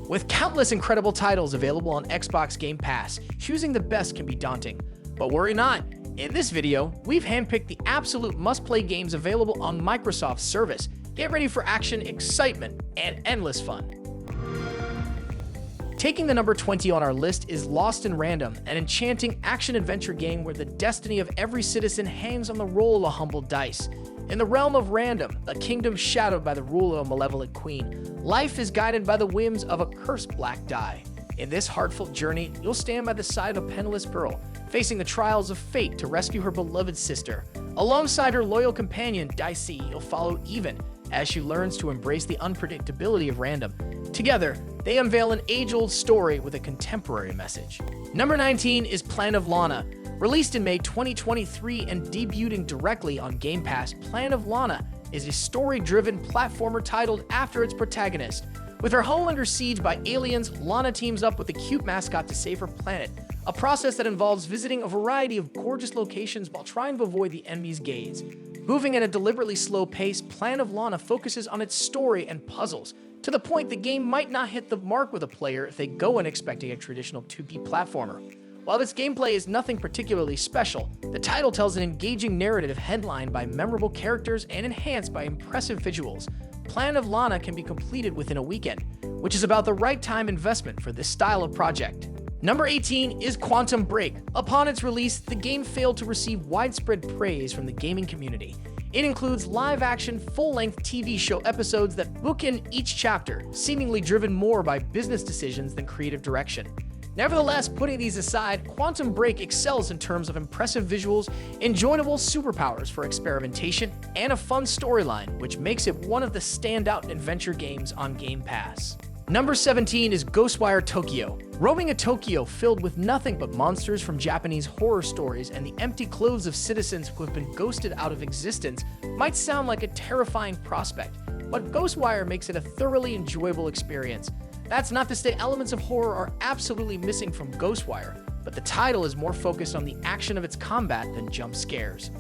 With countless incredible titles available on Xbox Game Pass, choosing the best can be daunting. But worry not, in this video, we've handpicked the absolute must-play games available on Microsoft's service. Get ready for action, excitement, and endless fun. Taking the number 20 on our list is Lost in Random, an enchanting action-adventure game where the destiny of every citizen hangs on the roll of a humble dice. In the realm of random, a kingdom shadowed by the rule of a malevolent queen, life is guided by the whims of a cursed black die. In this heartfelt journey, you'll stand by the side of a penniless girl, facing the trials of fate to rescue her beloved sister. Alongside her loyal companion, Dicey, you'll follow Even as she learns to embrace the unpredictability of random. Together, they unveil an age-old story with a contemporary message. Number 19 is Plan of Lana. Released in May 2023 and debuting directly on Game Pass, Plan of Lana is a story-driven platformer titled after its protagonist. With her home under siege by aliens, Lana teams up with a cute mascot to save her planet, a process that involves visiting a variety of gorgeous locations while trying to avoid the enemy's gaze. Moving at a deliberately slow pace, Plan of Lana focuses on its story and puzzles, to the point the game might not hit the mark with a player if they go in expecting a traditional 2D platformer. While its gameplay is nothing particularly special, the title tells an engaging narrative headlined by memorable characters and enhanced by impressive visuals. Plan of Lana can be completed within a weekend, which is about the right time investment for this style of project. Number 18 is Quantum Break. Upon its release, the game failed to receive widespread praise from the gaming community. It includes live-action, full-length TV show episodes that bookend each chapter, seemingly driven more by business decisions than creative direction. Nevertheless, putting these aside, Quantum Break excels in terms of impressive visuals, enjoyable superpowers for experimentation, and a fun storyline, which makes it one of the standout adventure games on Game Pass. Number 17 is Ghostwire Tokyo. Roaming a Tokyo filled with nothing but monsters from Japanese horror stories and the empty clothes of citizens who have been ghosted out of existence might sound like a terrifying prospect, but Ghostwire makes it a thoroughly enjoyable experience. That's not to say elements of horror are absolutely missing from Ghostwire, but the title is more focused on the action of its combat than jump scares.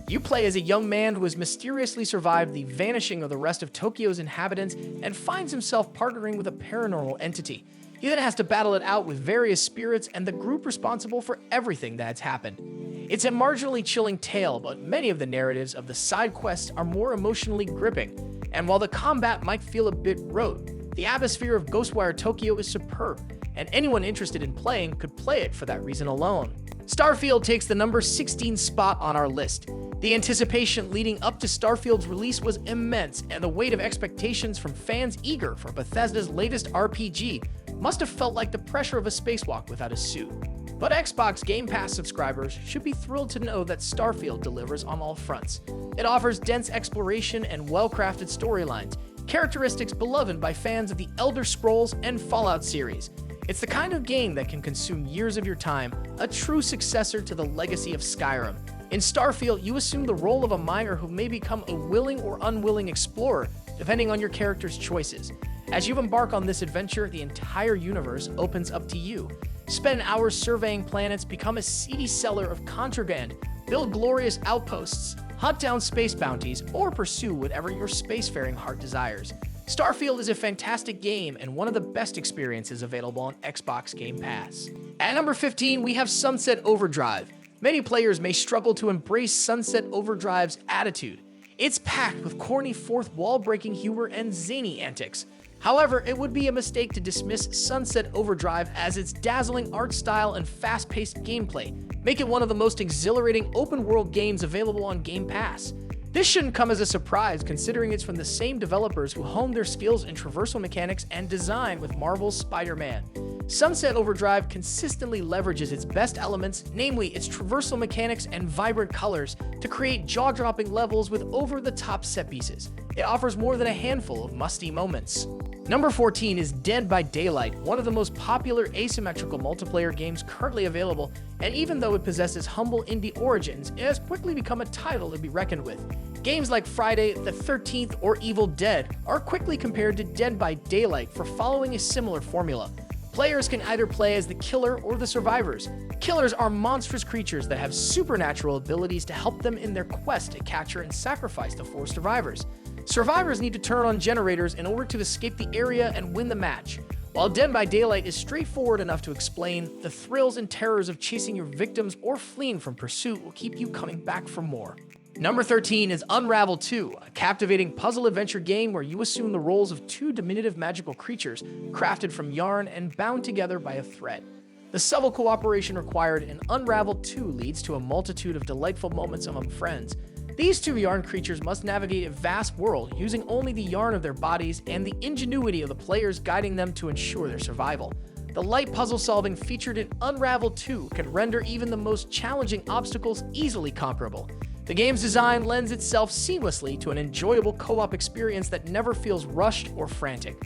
You play as a young man who has mysteriously survived the vanishing of the rest of Tokyo's inhabitants and finds himself partnering with a paranormal entity. He then has to battle it out with various spirits and the group responsible for everything that's happened. It's a marginally chilling tale, but many of the narratives of the side quests are more emotionally gripping. And while the combat might feel a bit rote, the atmosphere of Ghostwire Tokyo is superb, and anyone interested in playing could play it for that reason alone. Starfield takes the number 16 spot on our list. The anticipation leading up to Starfield's release was immense, and the weight of expectations from fans eager for Bethesda's latest RPG must have felt like the pressure of a spacewalk without a suit. But Xbox Game Pass subscribers should be thrilled to know that Starfield delivers on all fronts. It offers dense exploration and well-crafted storylines, characteristics beloved by fans of the Elder Scrolls and Fallout series. It's the kind of game that can consume years of your time, a true successor to the legacy of Skyrim. In Starfield, you assume the role of a miner who may become a willing or unwilling explorer, depending on your character's choices. As you embark on this adventure, the entire universe opens up to you. Spend hours surveying planets, become a seedy seller of contraband, build glorious outposts, hunt down space bounties, or pursue whatever your spacefaring heart desires. Starfield is a fantastic game and one of the best experiences available on Xbox Game Pass. At number 15, we have Sunset Overdrive. Many players may struggle to embrace Sunset Overdrive's attitude. It's packed with corny fourth wall-breaking humor and zany antics. However, it would be a mistake to dismiss Sunset Overdrive as its dazzling art style and fast-paced gameplay make it one of the most exhilarating open-world games available on Game Pass. This shouldn't come as a surprise considering it's from the same developers who honed their skills in traversal mechanics and design with Marvel's Spider-Man. Sunset Overdrive consistently leverages its best elements, namely its traversal mechanics and vibrant colors, to create jaw-dropping levels with over-the-top set pieces. It offers more than a handful of musty moments. Number 14 is Dead by Daylight, one of the most popular asymmetrical multiplayer games currently available, and even though it possesses humble indie origins, it has quickly become a title to be reckoned with. Games like Friday the 13th or Evil Dead are quickly compared to Dead by Daylight for following a similar formula. Players can either play as the killer or the survivors. Killers are monstrous creatures that have supernatural abilities to help them in their quest to capture and sacrifice the four survivors. Survivors need to turn on generators in order to escape the area and win the match. While Dead by Daylight is straightforward enough to explain, the thrills and terrors of chasing your victims or fleeing from pursuit will keep you coming back for more. Number 13 is Unravel 2, a captivating puzzle adventure game where you assume the roles of two diminutive magical creatures crafted from yarn and bound together by a thread. The subtle cooperation required in Unravel 2 leads to a multitude of delightful moments among friends. These two yarn creatures must navigate a vast world using only the yarn of their bodies and the ingenuity of the players guiding them to ensure their survival. The light puzzle solving featured in Unravel 2 can render even the most challenging obstacles easily comparable. The game's design lends itself seamlessly to an enjoyable co-op experience that never feels rushed or frantic.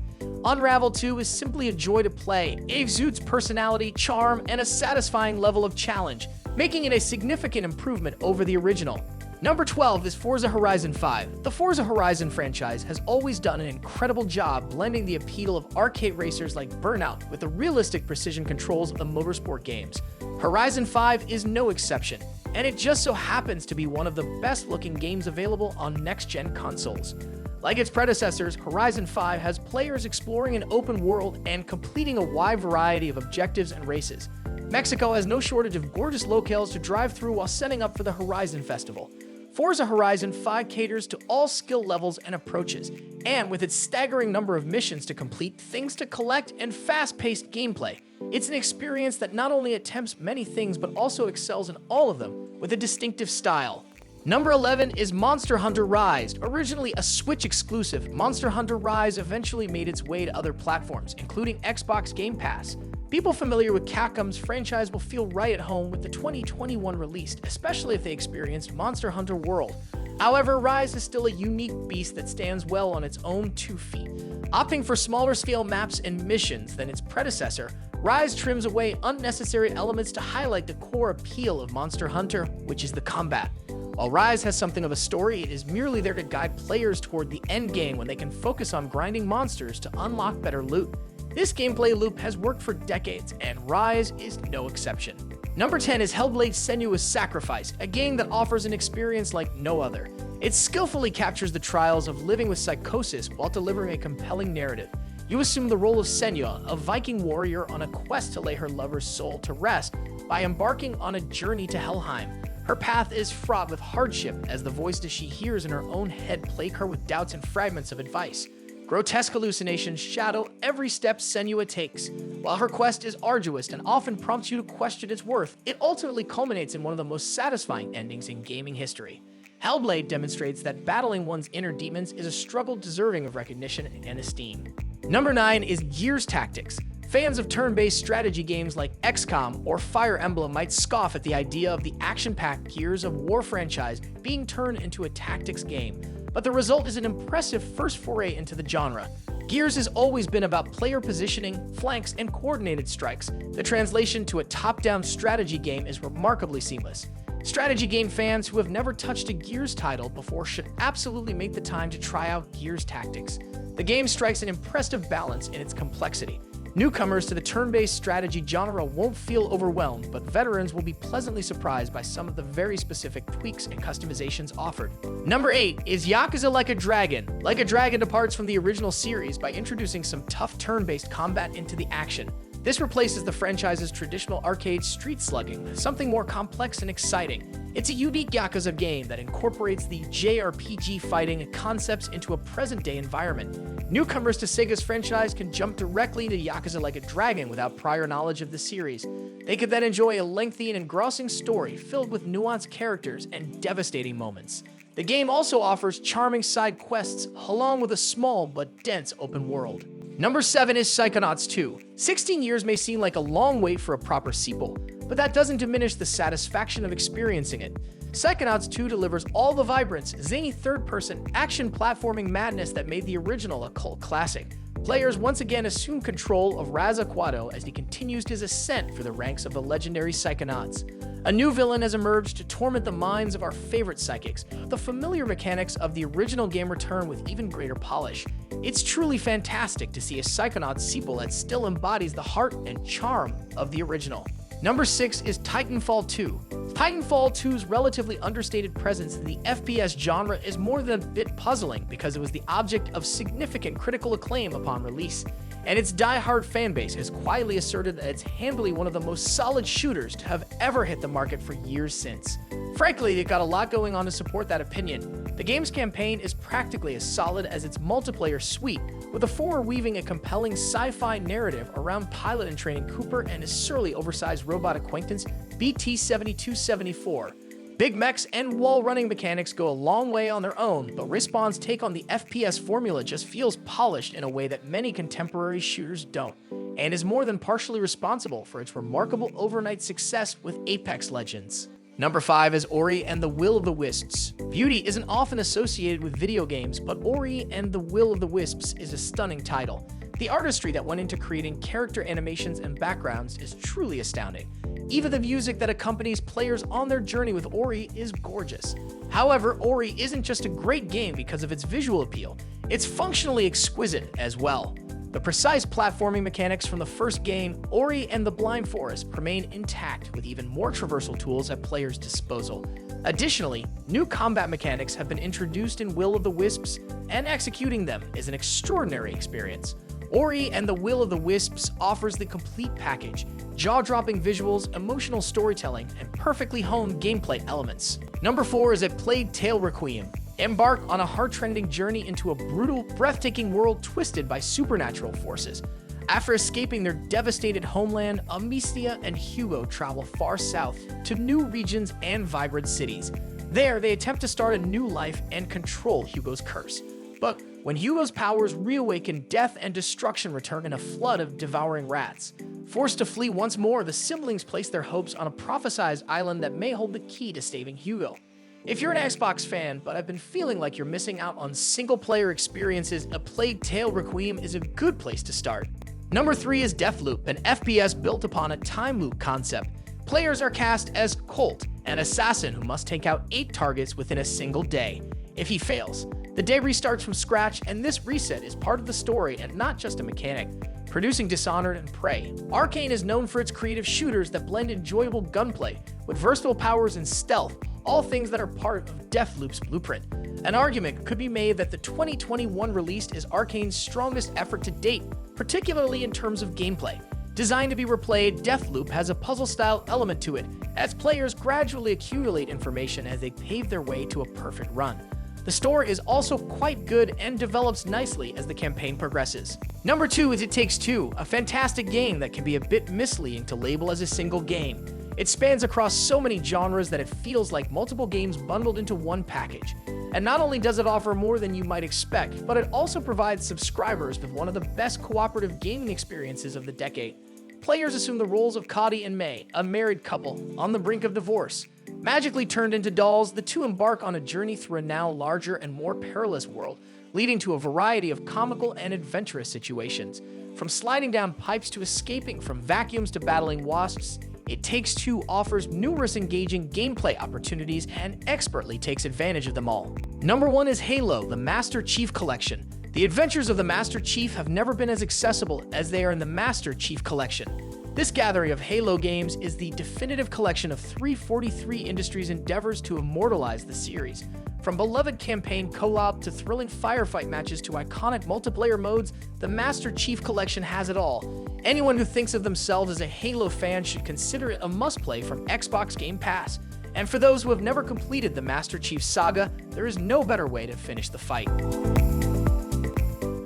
Unravel 2 is simply a joy to play, exudes personality, charm, and a satisfying level of challenge, making it a significant improvement over the original. Number 12 is Forza Horizon 5. The Forza Horizon franchise has always done an incredible job blending the appeal of arcade racers like Burnout with the realistic precision controls of the motorsport games. Horizon 5 is no exception, and it just so happens to be one of the best-looking games available on next-gen consoles. Like its predecessors, Horizon 5 has players exploring an open world and completing a wide variety of objectives and races. Mexico has no shortage of gorgeous locales to drive through while setting up for the Horizon Festival. Forza Horizon 5 caters to all skill levels and approaches, and with its staggering number of missions to complete, things to collect, and fast-paced gameplay, it's an experience that not only attempts many things but also excels in all of them with a distinctive style. Number 11 is Monster Hunter Rise. Originally a Switch exclusive, Monster Hunter Rise eventually made its way to other platforms, including Xbox Game Pass. People familiar with Capcom's franchise will feel right at home with the 2021 release, especially if they experienced Monster Hunter World. However, Rise is still a unique beast that stands well on its own 2 feet. Opting for smaller scale maps and missions than its predecessor, Rise trims away unnecessary elements to highlight the core appeal of Monster Hunter, which is the combat. While Rise has something of a story, it is merely there to guide players toward the end game when they can focus on grinding monsters to unlock better loot. This gameplay loop has worked for decades, and Rise is no exception. Number 10 is Hellblade: Senua's Sacrifice, a game that offers an experience like no other. It skillfully captures the trials of living with psychosis while delivering a compelling narrative. You assume the role of Senua, a Viking warrior on a quest to lay her lover's soul to rest by embarking on a journey to Helheim. Her path is fraught with hardship as the voices she hears in her own head plague her with doubts and fragments of advice. Grotesque hallucinations shadow every step Senua takes. While her quest is arduous and often prompts you to question its worth, it ultimately culminates in one of the most satisfying endings in gaming history. Hellblade demonstrates that battling one's inner demons is a struggle deserving of recognition and esteem. Number 9 is Gears Tactics. Fans of turn-based strategy games like XCOM or Fire Emblem might scoff at the idea of the action-packed Gears of War franchise being turned into a tactics game, but the result is an impressive first foray into the genre. Gears has always been about player positioning, flanks, and coordinated strikes. The translation to a top-down strategy game is remarkably seamless. Strategy game fans who have never touched a Gears title before should absolutely make the time to try out Gears Tactics. The game strikes an impressive balance in its complexity. Newcomers to the turn-based strategy genre won't feel overwhelmed, but veterans will be pleasantly surprised by some of the very specific tweaks and customizations offered. Number 8 is Yakuza Like a Dragon. Like a Dragon departs from the original series by introducing some tough turn-based combat into the action. This replaces the franchise's traditional arcade street slugging with something more complex and exciting. It's a unique Yakuza game that incorporates the JRPG fighting concepts into a present-day environment. Newcomers to Sega's franchise can jump directly into Yakuza Like a Dragon without prior knowledge of the series. They could then enjoy a lengthy and engrossing story filled with nuanced characters and devastating moments. The game also offers charming side quests along with a small but dense open world. Number 7 is Psychonauts 2. 16 years may seem like a long wait for a proper sequel, but that doesn't diminish the satisfaction of experiencing it. Psychonauts 2 delivers all the vibrance, zany third-person action platforming madness that made the original a cult classic. Players once again assume control of Raz Aquato as he continues his ascent through the ranks of the legendary Psychonauts. A new villain has emerged to torment the minds of our favorite psychics. The familiar mechanics of the original game return with even greater polish. It's truly fantastic to see a Psychonauts sequel that still embodies the heart and charm of the original. Number 6 is Titanfall 2. Titanfall 2's relatively understated presence in the FPS genre is more than a bit puzzling because it was the object of significant critical acclaim upon release. and its die-hard fanbase has quietly asserted that it's handily one of the most solid shooters to have ever hit the market for years since. Frankly, it got a lot going on to support that opinion. The game's campaign is practically as solid as its multiplayer suite, with the four weaving a compelling sci-fi narrative around pilot and training Cooper and his surly oversized robot acquaintance BT-7274. Big mechs and wall-running mechanics go a long way on their own, but Respawn's take on the FPS formula just feels polished in a way that many contemporary shooters don't, and is more than partially responsible for its remarkable overnight success with Apex Legends. Number 5 is Ori and the Will of the Wisps. Beauty isn't often associated with video games, but Ori and the Will of the Wisps is a stunning title. The artistry that went into creating character animations and backgrounds is truly astounding. Even the music that accompanies players on their journey with Ori is gorgeous. However, Ori isn't just a great game because of its visual appeal, it's functionally exquisite as well. The precise platforming mechanics from the first game, Ori and the Blind Forest, remain intact with even more traversal tools at players' disposal. Additionally, new combat mechanics have been introduced in Will of the Wisps, and executing them is an extraordinary experience. Ori and the Will of the Wisps offers the complete package: jaw-dropping visuals, emotional storytelling, and perfectly honed gameplay elements. Number 4 is A Plague Tale Requiem. Embark on a heart-rending journey into a brutal, breathtaking world twisted by supernatural forces. After escaping their devastated homeland, Amicia and Hugo travel far south to new regions and vibrant cities. There, they attempt to start a new life and control Hugo's curse. But when Hugo's powers reawaken, death and destruction return in a flood of devouring rats. Forced to flee once more, the siblings place their hopes on a prophesized island that may hold the key to saving Hugo. If you're an Xbox fan, but have been feeling like you're missing out on single-player experiences, A Plague Tale Requiem is a good place to start. Number 3 is Deathloop, an FPS built upon a time loop concept. Players are cast as Colt, an assassin who must take out 8 targets within a single day. If he fails, the day restarts from scratch, and this reset is part of the story and not just a mechanic. Producing Dishonored and Prey, Arcane is known for its creative shooters that blend enjoyable gunplay with versatile powers and stealth, all things that are part of Deathloop's blueprint. An argument could be made that the 2021 release is Arcane's strongest effort to date, particularly in terms of gameplay. Designed to be replayed, Deathloop has a puzzle-style element to it, as players gradually accumulate information as they pave their way to a perfect run. The story is also quite good and develops nicely as the campaign progresses. Number 2 is It Takes Two, a fantastic game that can be a bit misleading to label as a single game. It spans across so many genres that it feels like multiple games bundled into one package. And not only does it offer more than you might expect, but it also provides subscribers with one of the best cooperative gaming experiences of the decade. Players assume the roles of Cody and May, a married couple on the brink of divorce. Magically turned into dolls, the two embark on a journey through a now larger and more perilous world, leading to a variety of comical and adventurous situations. From sliding down pipes to escaping from vacuums to battling wasps, It Takes Two offers numerous engaging gameplay opportunities and expertly takes advantage of them all. Number 1 is Halo, the Master Chief Collection. The adventures of the Master Chief have never been as accessible as they are in the Master Chief Collection. This gathering of Halo games is the definitive collection of 343 Industries' endeavors to immortalize the series. From beloved campaign co-op to thrilling firefight matches to iconic multiplayer modes, the Master Chief Collection has it all. Anyone who thinks of themselves as a Halo fan should consider it a must-play from Xbox Game Pass. And for those who have never completed the Master Chief saga, there is no better way to finish the fight.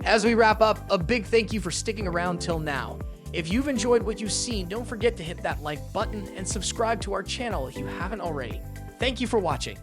As we wrap up, a big thank you for sticking around till now. If you've enjoyed what you've seen, don't forget to hit that like button and subscribe to our channel if you haven't already. Thank you for watching.